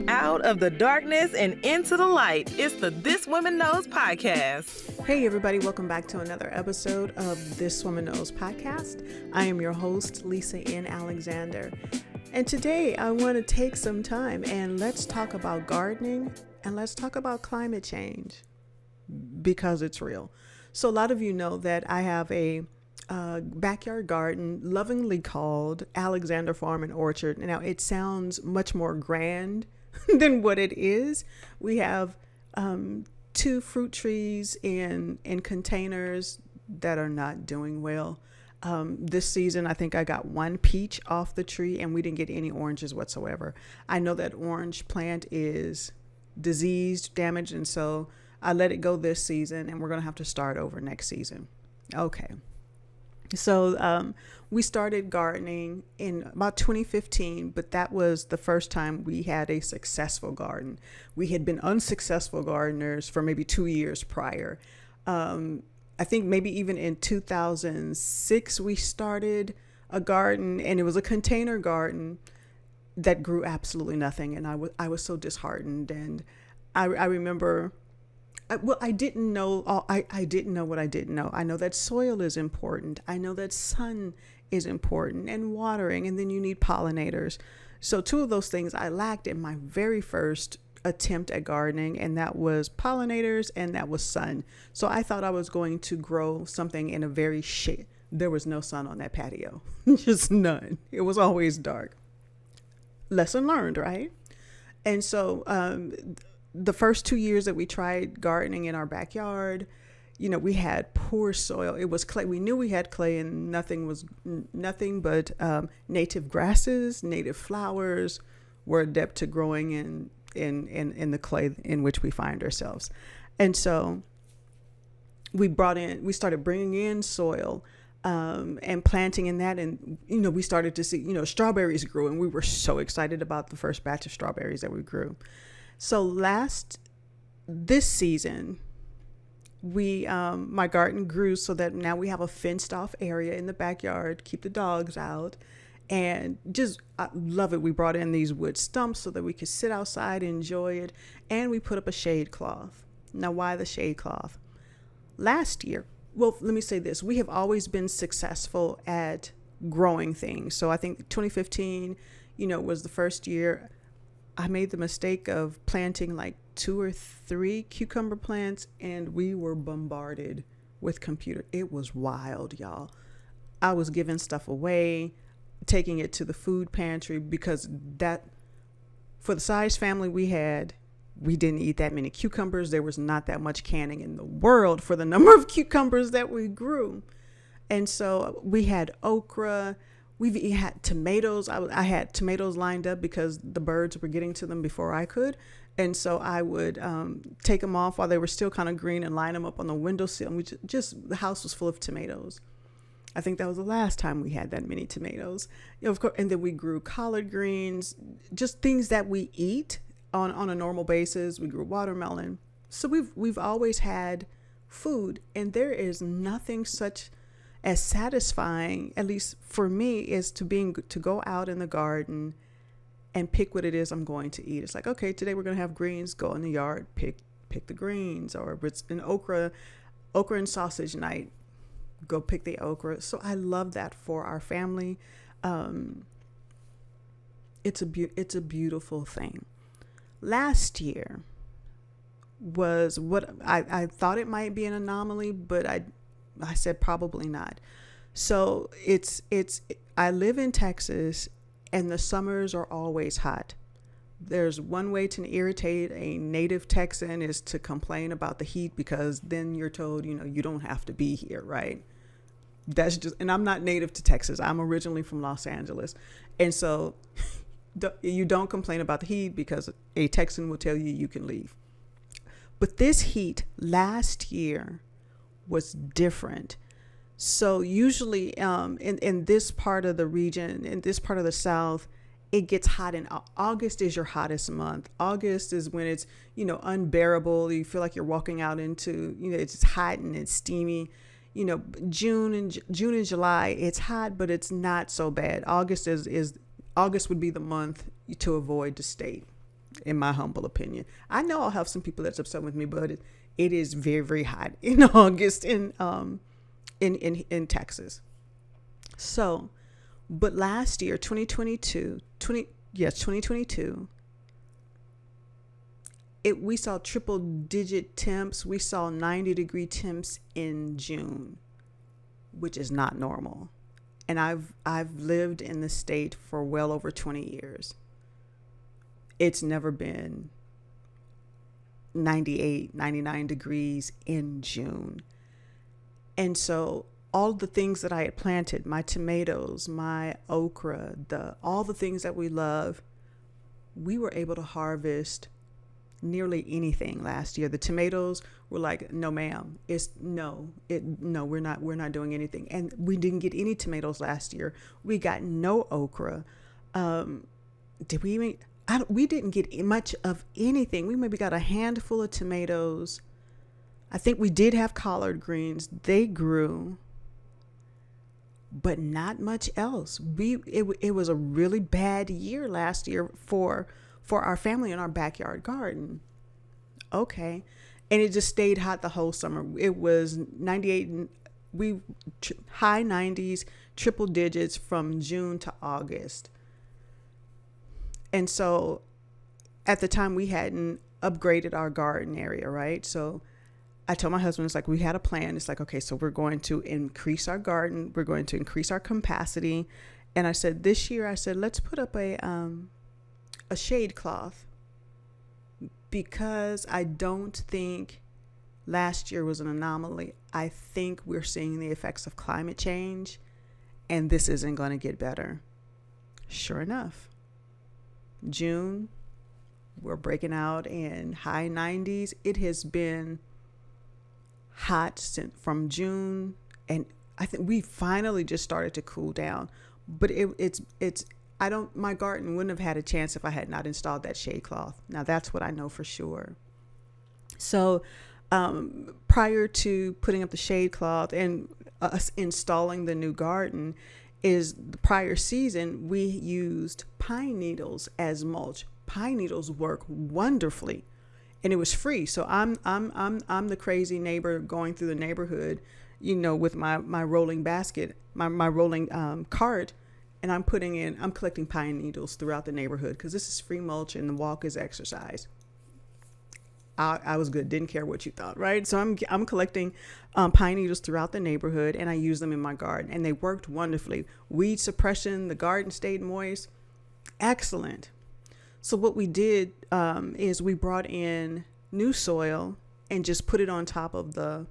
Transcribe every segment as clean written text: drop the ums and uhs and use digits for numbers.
Out of the darkness and into the light, it's the This Woman Knows podcast. Hey everybody, welcome back to another episode of This Woman Knows podcast. I am your host, Lisa N. Alexander. And today I want to take some time and let's talk about gardening and let's talk about climate change because it's real. So a lot of you know that I have a backyard garden lovingly called Alexander Farm and Orchard. Now it sounds much more grand than what it is. We have 2 fruit trees in containers that are not doing well. This season, I think I got 1 peach off the tree and we didn't get any oranges whatsoever. I know that orange plant is diseased, damaged, and so I let it go this season and we're going to have to start over next season. Okay. So we started gardening in about 2015, but that was the first time we had a successful garden. We had been unsuccessful gardeners for maybe 2 years prior. I think maybe even in 2006, we started a garden and it was a container garden that grew absolutely nothing. And I was so disheartened. And I remember, I didn't know I didn't know what I didn't know. I know that soil is important. I know that sun is important and watering, and then you need pollinators. So 2 of those things I lacked in my very first attempt at gardening, and that was pollinators and that was sun. So I thought I was going to grow something in a very shade. There was no sun on that patio, just none. It was always dark. Lesson learned, right? And so, the first 2 years that we tried gardening in our backyard, we had poor soil. It was clay. We knew we had clay and nothing but native grasses, native flowers were adept to growing in the clay in which we find ourselves. And so we started bringing in soil and planting in that. And, we started to see, strawberries grew and we were so excited about the first batch of strawberries that we grew. So this season, my garden grew so that now we have a fenced off area in the backyard, keep the dogs out, and I love it. We brought in these wood stumps so that we could sit outside and enjoy it. And we put up a shade cloth. Now, why the shade cloth? Last year, well, let me say this. We have always been successful at growing things. So I think 2015, was the first year I made the mistake of planting like 2 or 3 cucumber plants and we were bombarded with computer. It was wild, y'all. I was giving stuff away, taking it to the food pantry because for the size family we had, we didn't eat that many cucumbers. There was not that much canning in the world for the number of cucumbers that we grew. And so we had okra. We had tomatoes. I had tomatoes lined up because the birds were getting to them before I could. And so I would take them off while they were still kind of green and line them up on the windowsill. And the house was full of tomatoes. I think that was the last time we had that many tomatoes. Of course, and then we grew collard greens, just things that we eat on a normal basis. We grew watermelon. So we've always had food, and there is nothing such as satisfying, at least for me, is to go out in the garden and pick what it is I'm going to eat. It's like, okay, today we're going to have greens, go in the yard, pick the greens, or if it's an okra and sausage night, go pick the okra. So I love that for our family. It's a beautiful thing. Last year was what I thought it might be an anomaly, but I said probably not. So I live in Texas and the summers are always hot. There's one way to irritate a native Texan is to complain about the heat because then you're told, you don't have to be here, right? And I'm not native to Texas. I'm originally from Los Angeles. And so you don't complain about the heat because a Texan will tell you can leave. But this heat last year was different. So usually in this part of the region, in this part of the South, it gets hot in August is your hottest month. August is when it's, unbearable. You feel like you're walking out into, it's hot and it's steamy. June and July, it's hot, but it's not so bad. August would be the month to avoid the state, in my humble opinion. I know I'll have some people that's upset with me, but it is very, very hot in August in Texas. So, but last year, 2022, we saw triple digit temps. We saw 90-degree temps in June, which is not normal. And I've lived in the state for well over 20 years. It's never been 98, 99 degrees in June. And so all the things that I had planted, my tomatoes, my okra, all the things that we love, we were able to harvest nearly anything last year. The tomatoes were like, no, ma'am, we're not doing anything. And we didn't get any tomatoes last year. We got no okra. We didn't get much of anything. We maybe got a handful of tomatoes. I think we did have collard greens. They grew, but not much else. It was a really bad year last year for our family in our backyard garden. Okay. And it just stayed hot the whole summer. It was 98, high 90s, triple digits from June to August. And so at the time we hadn't upgraded our garden area, right? So I told my husband, it's like, we had a plan. It's like, okay, so we're going to increase our garden. We're going to increase our capacity. And I said, this year, let's put up a shade cloth, because I don't think last year was an anomaly. I think we're seeing the effects of climate change, and this isn't going to get better. Sure enough, June, we're breaking out in high 90s. It has been hot from June, and I think we finally just started to cool down. But my garden wouldn't have had a chance if I had not installed that shade cloth. Now that's what I know for sure. So prior to putting up the shade cloth and us installing the new garden, is the prior season we used pine needles as mulch. Pine needles work wonderfully, and it was free. So I'm the crazy neighbor going through the neighborhood, with my rolling basket, my rolling cart, and I'm collecting pine needles throughout the neighborhood, because this is free mulch and the walk is exercise. I was good. Didn't care what you thought, right? So I'm collecting pine needles throughout the neighborhood, and I use them in my garden, and they worked wonderfully. Weed suppression, the garden stayed moist. Excellent. So what we did is we brought in new soil and just put it on top of the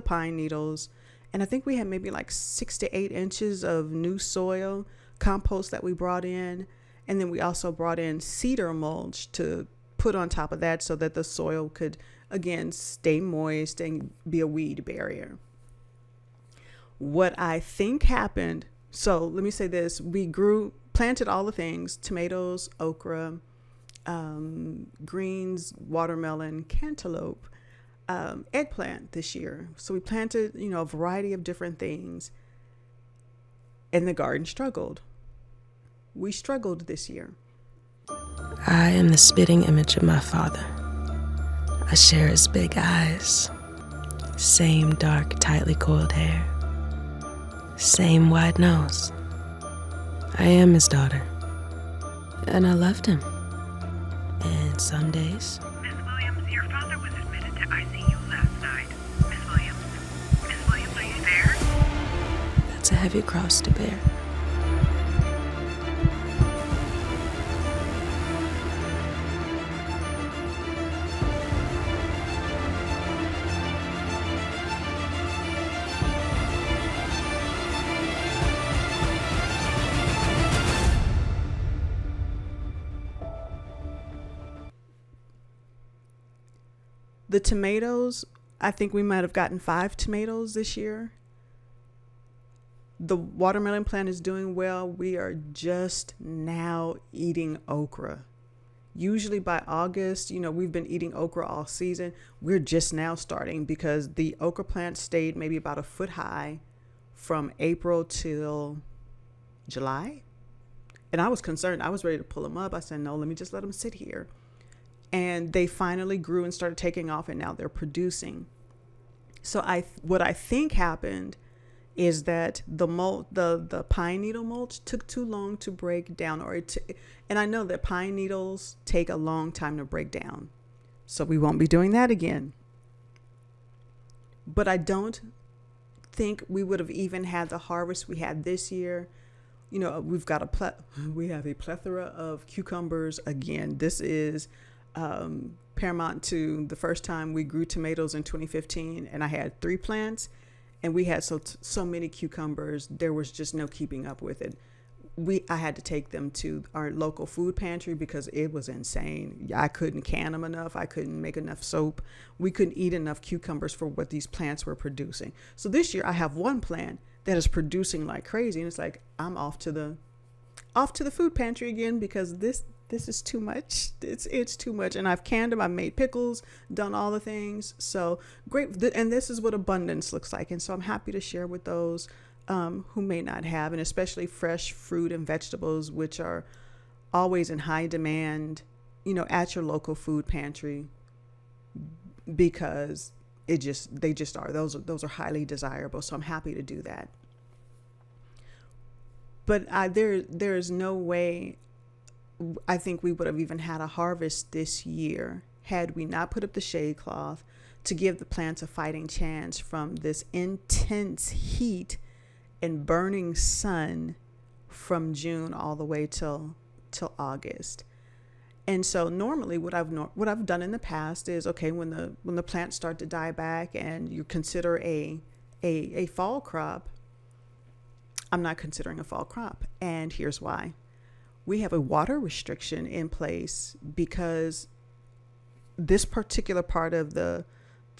pine needles. And I think we had maybe like 6 to 8 inches of new soil compost that we brought in. And then we also brought in cedar mulch to put on top of that, so that the soil could, again, stay moist and be a weed barrier. What I think happened, so let me say this, we planted all the things: tomatoes, okra, greens, watermelon, cantaloupe, eggplant this year. So we planted, a variety of different things, and the garden struggled. We struggled this year. I am the spitting image of my father. I share his big eyes, same dark, tightly coiled hair, same wide nose. I am his daughter, and I loved him. And some days... Miss Williams, your father was admitted to ICU last night. Miss Williams, are you there? That's a heavy cross to bear. The tomatoes, I think we might have gotten 5 tomatoes this year. The watermelon plant is doing well. We are just now eating okra. Usually by August, we've been eating okra all season. We're just now starting because the okra plant stayed maybe about a foot high from April till July. And I was concerned. I was ready to pull them up. I said, no, let me just let them sit here. And they finally grew and started taking off, and now they're producing. So what I think happened is that the pine needle mulch took too long to break down, and I know that pine needles take a long time to break down. So we won't be doing that again. But I don't think we would have even had the harvest we had this year. We've got we have a plethora of cucumbers again. This is paramount to the first time we grew tomatoes in 2015, and I had 3 plants, and we had so many cucumbers, there was just no keeping up with it. I had to take them to our local food pantry because it was insane. I couldn't can them enough. I couldn't make enough soap. We couldn't eat enough cucumbers for what these plants were producing. So this year I have one plant that is producing like crazy, and it's like I'm off to the food pantry again because this is too much. It's too much. And I've canned them. I've made pickles, done all the things. So great. And this is what abundance looks like. And so I'm happy to share with those who may not have, and especially fresh fruit and vegetables, which are always in high demand, at your local food pantry, because they just are. Those are highly desirable. So I'm happy to do that. But there is no way I think we would have even had a harvest this year had we not put up the shade cloth to give the plants a fighting chance from this intense heat and burning sun from June all the way till August. And so normally what I've done in the past is, okay, when the plants start to die back and you consider a fall crop, I'm not considering a fall crop. And here's why. We have a water restriction in place because this particular part of the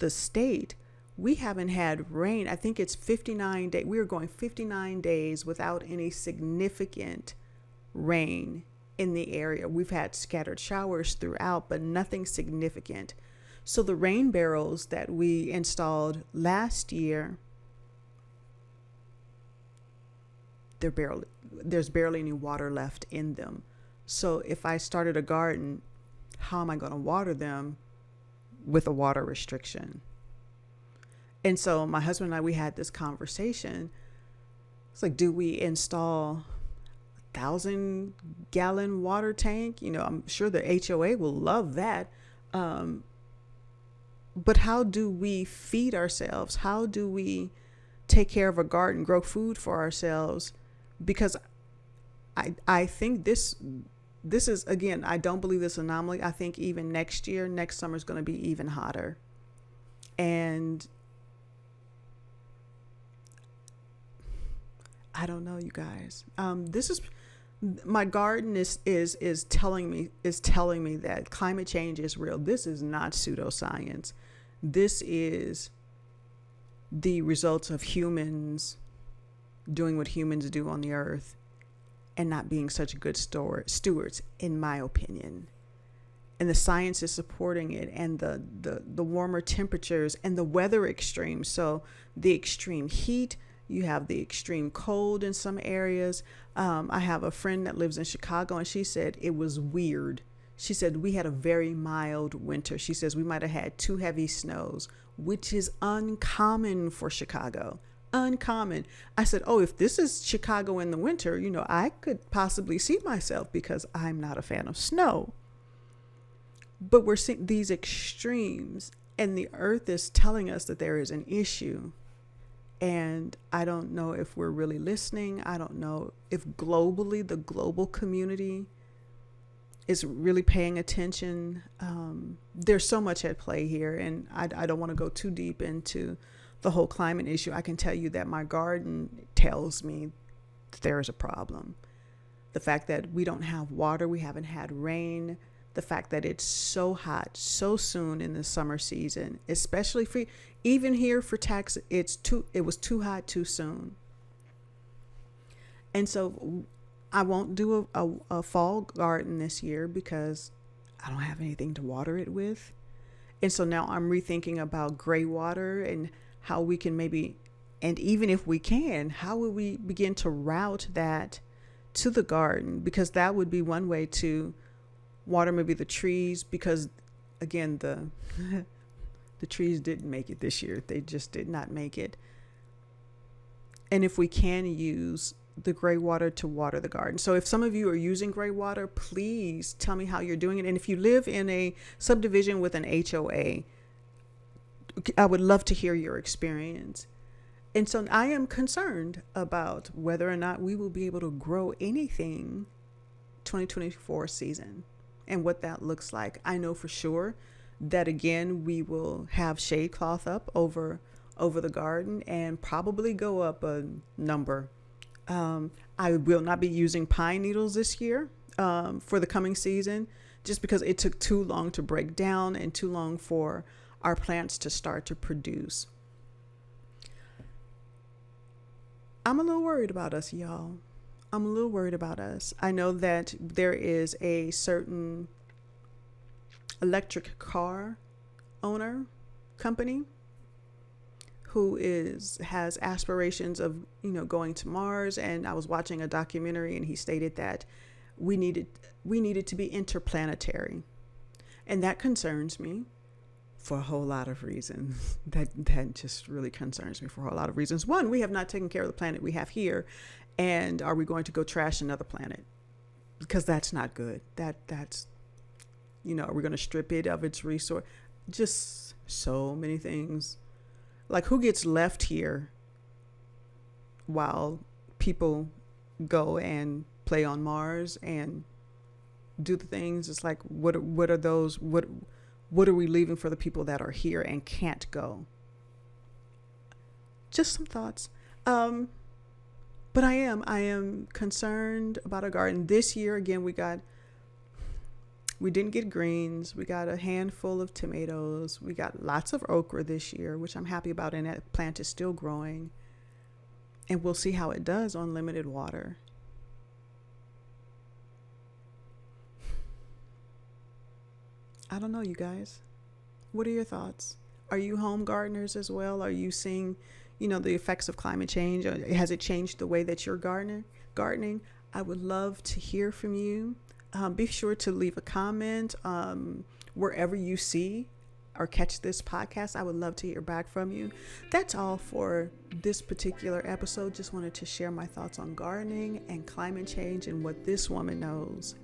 state, we haven't had rain. I think it's 59 days. We are going 59 days without any significant rain in the area. We've had scattered showers throughout, but nothing significant. So the rain barrels that we installed last year, there's barely any water left in them. So if I started a garden, how am I going to water them with a water restriction? And so my husband and I, we had this conversation. It's like, do we install 1,000-gallon water tank? I'm sure the HOA will love that. But how do we feed ourselves? How do we take care of a garden, grow food for ourselves? Because I think this is, again, I don't believe this anomaly. I think even next summer is going to be even hotter. And I don't know, you guys. My garden is telling me that climate change is real. This is not pseudoscience. This is the results of humans doing what humans do on the earth and not being such good stewards, in my opinion. And the science is supporting it, and the warmer temperatures and the weather extremes. So the extreme heat, you have the extreme cold in some areas. I have a friend that lives in Chicago, and she said it was weird. She said we had a very mild winter. She says we might have had 2 heavy snows, which is uncommon for Chicago. Uncommon. I said, oh, if this is Chicago in the winter, I could possibly see myself, because I'm not a fan of snow. But we're seeing these extremes, and the earth is telling us that there is an issue. And I don't know if we're really listening. I don't know if globally, the global community is really paying attention. There's so much at play here, and I don't want to go too deep into the whole climate issue. I can tell you that my garden tells me that there is a problem. The fact that we don't have water, we haven't had rain, the fact that it's so hot so soon in the summer season, especially even here for Texas, it was too hot too soon. And so I won't do a fall garden this year because I don't have anything to water it with. And so now I'm rethinking about gray water and how we can maybe, and even if we can, how would we begin to route that to the garden? Because that would be one way to water maybe the trees, because again, the trees didn't make it this year. They just did not make it. And if we can use the gray water to water the garden. So if some of you are using gray water, please tell me how you're doing it. And if you live in a subdivision with an HOA, I would love to hear your experience. And so I am concerned about whether or not we will be able to grow anything 2024 season and what that looks like. I know for sure that, again, we will have shade cloth up over the garden and probably go up a number. I will not be using pine needles this year for the coming season, just because it took too long to break down and too long for our plants to start to produce. I'm a little worried about us, y'all. I'm a little worried about us. I know that there is a certain electric car owner company who has aspirations of, going to Mars. And I was watching a documentary and he stated that we needed to be interplanetary. And that concerns me for a whole lot of reasons. That just really concerns me for a whole lot of reasons. One, we have not taken care of the planet we have here. And are we going to go trash another planet? Because that's not good. That's are we going to strip it of its resource? Just so many things. Like, who gets left here while people go and play on Mars and do the things? It's like, what are those? What are we leaving for the people that are here and can't go? Just some thoughts. But I am concerned about our garden. This year, again, we didn't get greens. We got a handful of tomatoes. We got lots of okra this year, which I'm happy about. And that plant is still growing. And we'll see how it does on limited water. I don't know, you guys. What are your thoughts? Are you home gardeners as well? Are you seeing, the effects of climate change? Has it changed the way that you're gardening? I would love to hear from you. Be sure to leave a comment wherever you see or catch this podcast. I would love to hear back from you. That's all for this particular episode. Just wanted to share my thoughts on gardening and climate change and what this woman knows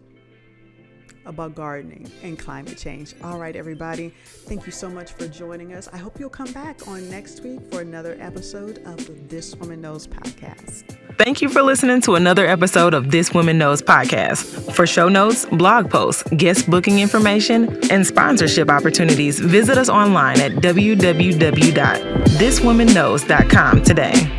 about gardening and climate change. All right, everybody. Thank you so much for joining us. I hope you'll come back on next week for another episode of the This Woman Knows podcast. Thank you for listening to another episode of This Woman Knows podcast. For show notes, blog posts, guest booking information, and sponsorship opportunities, visit us online at www.thiswomanknows.com today.